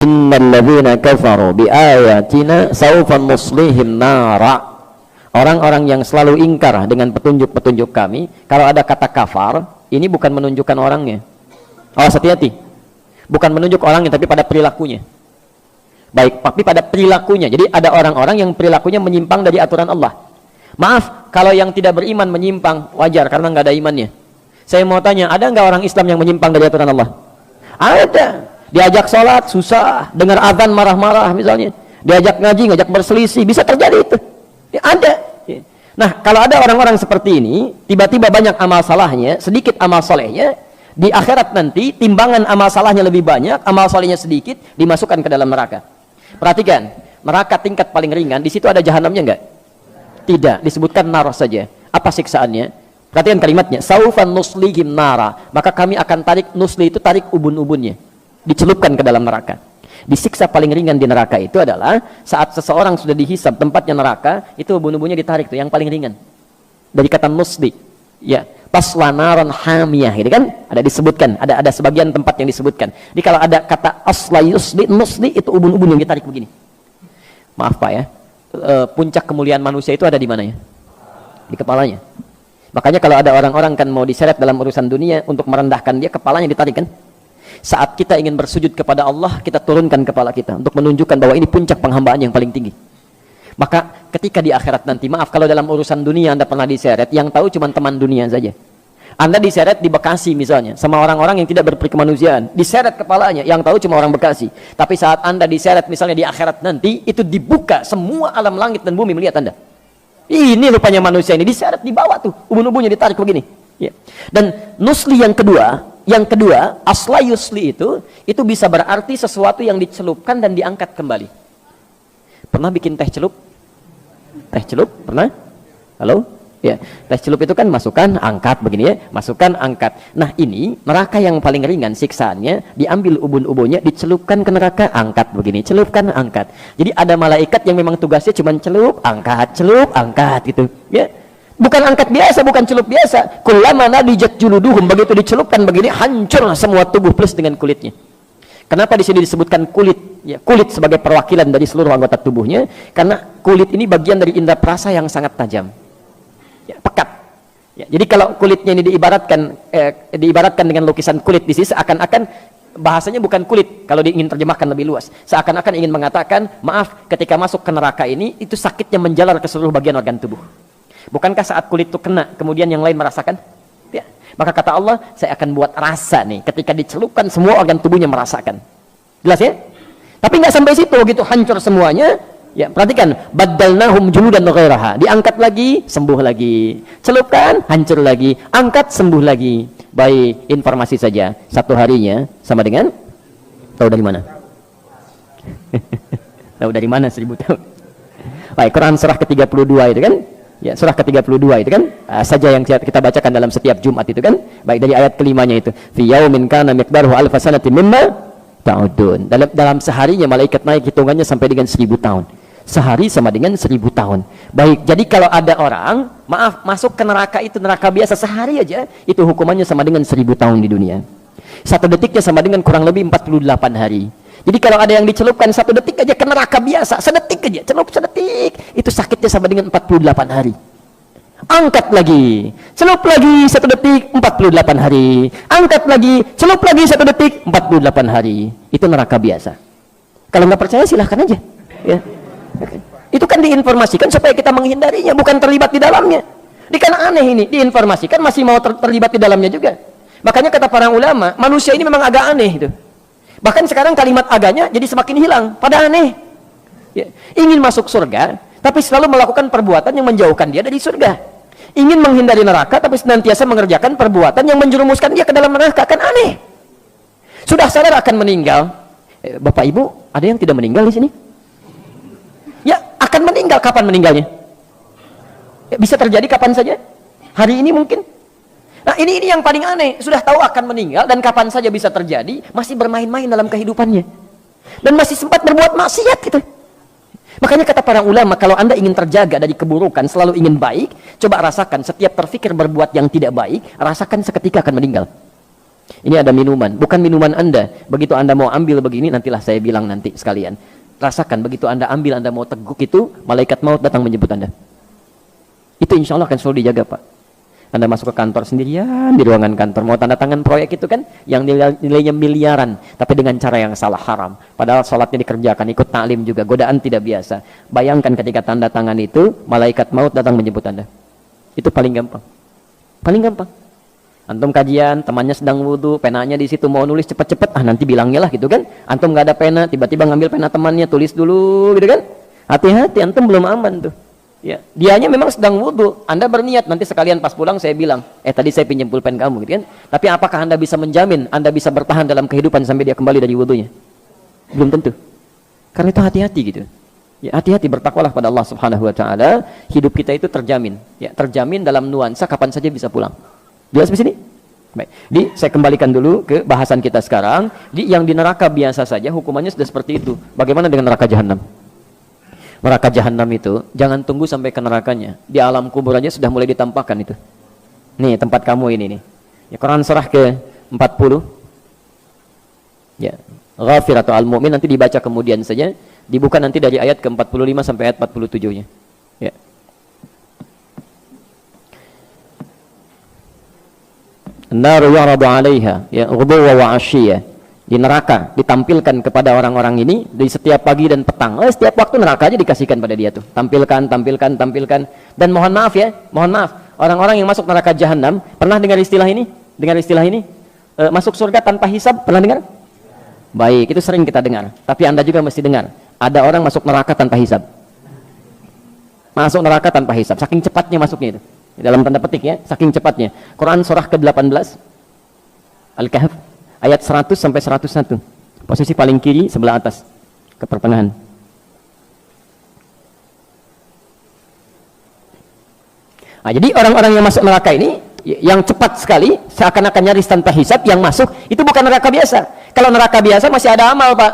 Innal ladzina kafaru biayatina sawfa nuslihim nara. Orang-orang yang selalu ingkar dengan petunjuk-petunjuk kami, kalau ada kata kafar, ini bukan menunjukkan orangnya. Awas, hati-hati. Bukan menunjuk orangnya, tapi pada perilakunya. Baik, tapi pada perilakunya. Jadi ada orang-orang yang perilakunya menyimpang dari aturan Allah. Maaf, kalau yang tidak beriman menyimpang, wajar karena nggak ada imannya. Saya mau tanya, ada nggak orang Islam yang menyimpang dari aturan Allah? Ada. Diajak sholat susah, dengar azan marah-marah misalnya, diajak ngaji ngajak berselisih, bisa terjadi itu ya, ada. Nah, kalau ada orang-orang seperti ini, tiba-tiba banyak amal salahnya, sedikit amal solehnya, di akhirat nanti timbangan amal salahnya lebih banyak, amal solehnya sedikit, dimasukkan ke dalam neraka. Perhatikan, neraka tingkat paling ringan, di situ ada jahanamnya enggak? Tidak, disebutkan nar saja. Apa siksaannya? Perhatikan kalimatnya, saufan nuslihim nara, maka kami akan tarik, nusli itu tarik ubun-ubunnya, dicelupkan ke dalam neraka. Disiksa paling ringan di neraka itu adalah saat seseorang sudah dihisab tempatnya neraka, itu ubun-ubunnya ditarik tuh, yang paling ringan. Dari kata nusli, ya, tasla naran hamiyah, gitu kan? Ada disebutkan, ada sebagian tempat yang disebutkan. Jadi kalau ada kata asla yusli, nusli, itu ubun-ubun yang ditarik begini. Maaf Pak ya, puncak kemuliaan manusia itu ada di mana ya? Di kepalanya. Makanya kalau ada orang-orang kan mau diseret dalam urusan dunia untuk merendahkan dia, kepalanya ditarik kan? Saat kita ingin bersujud kepada Allah, kita turunkan kepala kita untuk menunjukkan bahwa ini puncak penghambaan yang paling tinggi. Maka ketika di akhirat nanti, maaf kalau dalam urusan dunia Anda pernah diseret, yang tahu cuma teman dunia saja. Anda diseret di Bekasi misalnya, sama orang-orang yang tidak berperkemanusiaan, diseret kepalanya, yang tahu cuma orang Bekasi. Tapi saat Anda diseret misalnya di akhirat nanti, itu dibuka semua alam langit dan bumi melihat Anda. Ini rupanya manusia ini, diseret di bawah tuh, ubun-ubunnya ditarik begini. Ya. Dan nusli yang kedua, asla yusli itu bisa berarti sesuatu yang dicelupkan dan diangkat kembali. Pernah bikin teh celup? Teh celup pernah? Halo? Ya, teh celup itu kan masukkan, angkat begini ya, masukkan, angkat. Nah, ini neraka yang paling ringan siksaannya, diambil ubun-ubunnya, dicelupkan ke neraka, angkat begini, celupkan, angkat. Jadi ada malaikat yang memang tugasnya cuma celup, angkat gitu. Ya. Bukan angkat biasa, bukan celup biasa. Kullama nadijat juluduhum, begitu dicelupkan begini, hancur semua tubuh plus dengan kulitnya. Kenapa di sini disebutkan kulit? Ya, kulit sebagai perwakilan dari seluruh anggota tubuhnya, karena kulit ini bagian dari indera perasa yang sangat tajam. Ya, pekat. Ya, jadi kalau kulitnya ini diibaratkan dengan lukisan kulit di sini, seakan-akan bahasanya bukan kulit kalau ingin terjemahkan lebih luas. Seakan-akan ingin mengatakan, maaf, ketika masuk ke neraka ini, itu sakitnya menjalar ke seluruh bagian organ tubuh. Bukankah saat kulit itu kena, kemudian yang lain merasakan? Ya. Maka kata Allah, saya akan buat rasa nih, ketika dicelupkan semua organ tubuhnya merasakan. Jelas ya? Tapi nggak sampai situ, gitu hancur semuanya. Ya, perhatikan, baddalnahum juludan ghairaha, diangkat lagi, sembuh lagi. Celupkan, hancur lagi. Angkat, sembuh lagi. Baik, informasi saja. Satu harinya sama dengan, tahu dari mana? Tahu dari mana 1000 tahun? Baik, Quran surah ke-32 itu kan? Ya, surah ke-32 itu kan saja yang kita bacakan dalam setiap Jumat itu kan, baik dari ayat kelimanya itu, fi yaumin kana miqdaruhu alf sanatin mimma ta'udun. Dalam seharinya malaikat naik hitungannya sampai dengan 1000 tahun. Sehari sama dengan 1000 tahun. Baik, jadi kalau ada orang, maaf, masuk ke neraka itu neraka biasa sehari aja, itu hukumannya sama dengan 1000 tahun di dunia. Satu detiknya sama dengan kurang lebih 48 hari. Jadi kalau ada yang dicelupkan satu detik aja ke neraka biasa, sedetik aja, celup sedetik, itu sakitnya sama dengan 48 hari. Angkat lagi, celup lagi satu detik, 48 hari. Angkat lagi, celup lagi satu detik, 48 hari. Itu neraka biasa. Kalau nggak percaya silahkan aja. Ya. Itu kan diinformasikan supaya kita menghindarinya, bukan terlibat di dalamnya. Ini kan aneh ini, diinformasikan masih mau terlibat di dalamnya juga. Makanya kata para ulama, manusia ini memang agak aneh itu. Bahkan sekarang kalimat aganya jadi semakin hilang, pada aneh. Ya. Ingin masuk surga, tapi selalu melakukan perbuatan yang menjauhkan dia dari surga. Ingin menghindari neraka, tapi senantiasa mengerjakan perbuatan yang menjerumuskan dia ke dalam neraka, kan aneh. Sudah sadar akan meninggal. Bapak Ibu, ada yang tidak meninggal di sini? Ya, akan meninggal. Kapan meninggalnya? Ya, bisa terjadi kapan saja. Hari ini mungkin. Nah, ini yang paling aneh, sudah tahu akan meninggal dan kapan saja bisa terjadi, masih bermain-main dalam kehidupannya. Dan masih sempat berbuat maksiat gitu. Makanya kata para ulama, kalau Anda ingin terjaga dari keburukan, selalu ingin baik, coba rasakan setiap terfikir berbuat yang tidak baik, rasakan seketika akan meninggal. Ini ada minuman, bukan minuman Anda. Begitu Anda mau ambil begini, nantilah saya bilang nanti sekalian. Rasakan, begitu Anda ambil, Anda mau teguk itu, malaikat maut datang menjemput Anda. Itu insya Allah akan selalu dijaga, Pak. Anda masuk ke kantor sendirian, di ruangan kantor, mau tanda tangan proyek itu kan, yang nilainya miliaran, tapi dengan cara yang salah, haram. Padahal sholatnya dikerjakan, ikut taklim juga, godaan tidak biasa. Bayangkan ketika tanda tangan itu, malaikat maut datang menjemput Anda. Itu paling gampang. Paling gampang. Antum kajian, temannya sedang wudhu, penanya di situ mau nulis cepet-cepet, nanti bilangnya lah gitu kan. Antum nggak ada pena, tiba-tiba ngambil pena temannya, tulis dulu gitu kan. Hati-hati, antum belum aman tuh. Ya, dianya memang sedang wudhu, Anda berniat nanti sekalian pas pulang saya bilang, tadi saya pinjam pulpen kamu gitu kan. Tapi apakah Anda bisa menjamin Anda bisa bertahan dalam kehidupan sampai dia kembali dari wudhunya? Belum tentu. Karena itu hati-hati gitu. Ya, hati-hati, bertakwalah pada Allah Subhanahu wa taala. Hidup kita itu terjamin, ya, terjamin dalam nuansa kapan saja bisa pulang. Jelas di sini? Baik. Saya kembalikan dulu ke bahasan kita sekarang. Yang di neraka biasa saja hukumannya sudah seperti itu. Bagaimana dengan neraka jahanam? Neraka jahanam itu jangan tunggu sampai ke nerakanya. Di alam kubur aja sudah mulai ditampakkan itu. Nih tempat kamu ini nih. Ya, Quran surah ke-40. Ya, Ghafir atau Al-Mu'min nanti dibaca kemudian saja. Dibuka nanti dari ayat ke-45 sampai ayat 47-nya. Ya. Naru yu'radu 'alaiha ya ghuduwwan wa 'ashiyya. Di neraka ditampilkan kepada orang-orang ini di setiap pagi dan petang. Setiap waktu neraka aja dikasihkan pada dia tuh. Tampilkan. Dan mohon maaf ya, orang-orang yang masuk neraka jahanam, pernah dengar istilah ini? Masuk surga tanpa hisab, pernah dengar? Baik, itu sering kita dengar. Tapi Anda juga mesti dengar. Ada orang masuk neraka tanpa hisab. Masuk neraka tanpa hisab, saking cepatnya masuknya itu. Dalam tanda petik ya, saking cepatnya. Quran surah ke-18 Al-Kahf ayat 100 sampai 101. Posisi paling kiri sebelah atas ke pertengahan. Jadi orang-orang yang masuk neraka ini yang cepat sekali, seakan-akan nyaris tanpa hisab, yang masuk itu bukan neraka biasa. Kalau neraka biasa masih ada amal, Pak.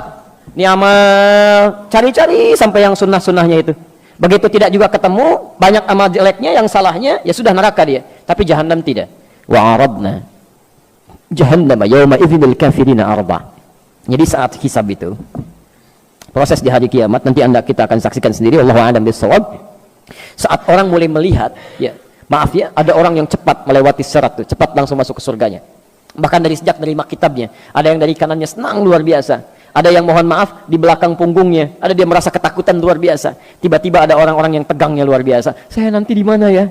Ini amal cari-cari sampai yang sunnah-sunnahnya itu. Begitu tidak juga ketemu, banyak amal jeleknya, yang salahnya, ya sudah neraka dia. Tapi jahanam tidak. Wa arabna jahannama yawma idzil kafirina arba. Jadi saat hisab itu, proses di hari kiamat, nanti kita akan saksikan sendiri, Allahu a'lam bissawab. Saat orang mulai melihat, ya, maaf ya, ada orang yang cepat melewati sirat tuh, cepat langsung masuk ke surganya. Bahkan dari sejak menerima kitabnya, ada yang dari kanannya senang luar biasa. Ada yang mohon maaf di belakang punggungnya, ada dia merasa ketakutan luar biasa. Tiba-tiba ada orang-orang yang tegangnya luar biasa. Saya nanti di mana ya?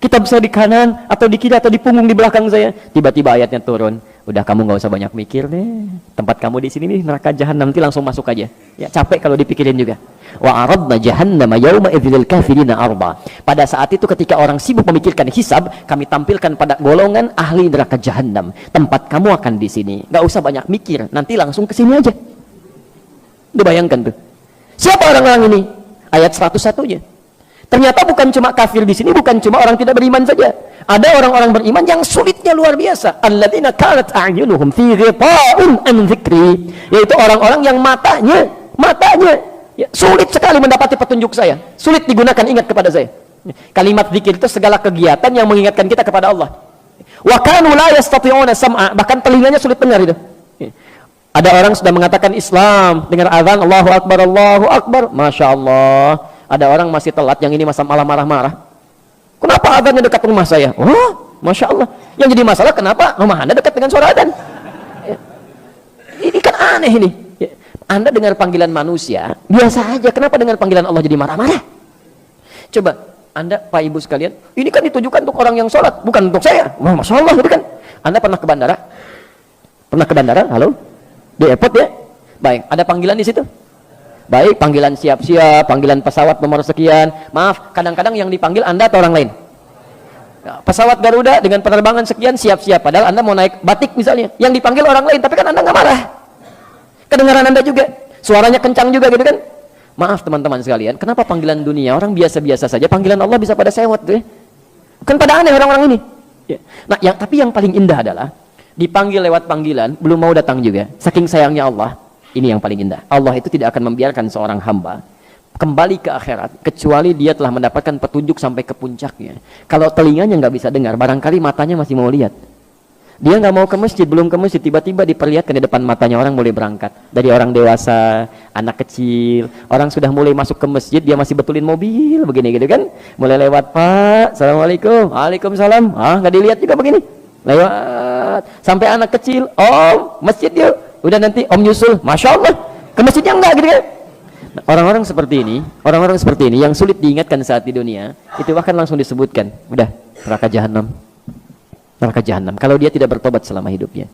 Kitab saya di kanan atau di kiri atau di punggung di belakang saya. Tiba-tiba ayatnya turun. Udah, kamu nggak usah banyak mikir deh. Tempat kamu di sini nih neraka jahanam, nanti langsung masuk aja. Ya, capek kalau dipikirin juga. Wa aradna jahannama yauma idzil kafirina arba. Pada saat itu ketika orang sibuk memikirkan hisab, kami tampilkan pada golongan ahli neraka jahanam. Tempat kamu akan di sini. Nggak usah banyak mikir, nanti langsung ke sini aja. Udah bayangkan tuh. Siapa orang-orang ini? Ayat 101-nya. Ternyata bukan cuma kafir di sini, bukan cuma orang tidak beriman saja. Ada orang-orang beriman yang sulitnya luar biasa. Alladzina kanat a'yunuhum fi ghita'in an dzikri. Yaitu orang-orang yang matanya ya, sulit sekali mendapati petunjuk saya. Sulit digunakan ingat kepada saya. Kalimat zikir itu segala kegiatan yang mengingatkan kita kepada Allah. Wa kanu la yastati'una sam'a, bahkan telinganya sulit dengar itu. Ada orang sudah mengatakan Islam, dengar azan Allahu Akbar, Masya Allah. Ada orang masih telat, yang ini masa malah marah-marah. Kenapa azannya dekat rumah saya? Oh, Masya Allah. Yang jadi masalah, kenapa rumah Anda dekat dengan suara azan? Ini kan aneh ini. Anda dengar panggilan manusia, biasa aja. Kenapa dengar panggilan Allah jadi marah-marah? Coba, Anda, Pak Ibu sekalian, ini kan ditujukan untuk orang yang sholat, bukan untuk saya. Wah, Masya Allah, gitu kan. Anda pernah ke bandara? Pernah ke bandara? Halo? Di airport ya? Baik, ada panggilan di situ? Baik, panggilan siap-siap, panggilan pesawat nomor sekian. Maaf, kadang-kadang yang dipanggil Anda atau orang lain? Ya, pesawat Garuda dengan penerbangan sekian siap-siap, padahal Anda mau naik batik misalnya. Yang dipanggil orang lain, tapi kan Anda nggak marah. Kedengaran Anda juga, suaranya kencang juga gitu kan? Maaf teman-teman sekalian, kenapa panggilan dunia orang biasa-biasa saja, panggilan Allah bisa pada sewot tuh ya? Kan pada aneh orang-orang ini. Ya. Nah, tapi yang paling indah adalah dipanggil lewat panggilan, belum mau datang juga. Saking sayangnya Allah, ini yang paling indah. Allah itu tidak akan membiarkan seorang hamba kembali ke akhirat kecuali dia telah mendapatkan petunjuk sampai ke puncaknya. Kalau telinganya nggak bisa dengar, barangkali matanya masih mau lihat. Dia nggak mau ke masjid, belum ke masjid, tiba-tiba diperlihatkan di depan matanya orang mulai berangkat. Dari orang dewasa, anak kecil, orang sudah mulai masuk ke masjid, dia masih betulin mobil, begini gitu kan. Mulai lewat, Pak, Assalamualaikum, Waalaikumsalam. Ah, nggak dilihat juga begini. Lewat, sampai anak kecil, Om, masjid yuk. Udah nanti Om nyusul, Masya Allah, ke masjidnya enggak gitu kan. Nah, orang-orang seperti ini yang sulit diingatkan saat di dunia, itu bahkan langsung disebutkan, udah, neraka jahanam. Neraka jahanam kalau dia tidak bertobat selama hidupnya.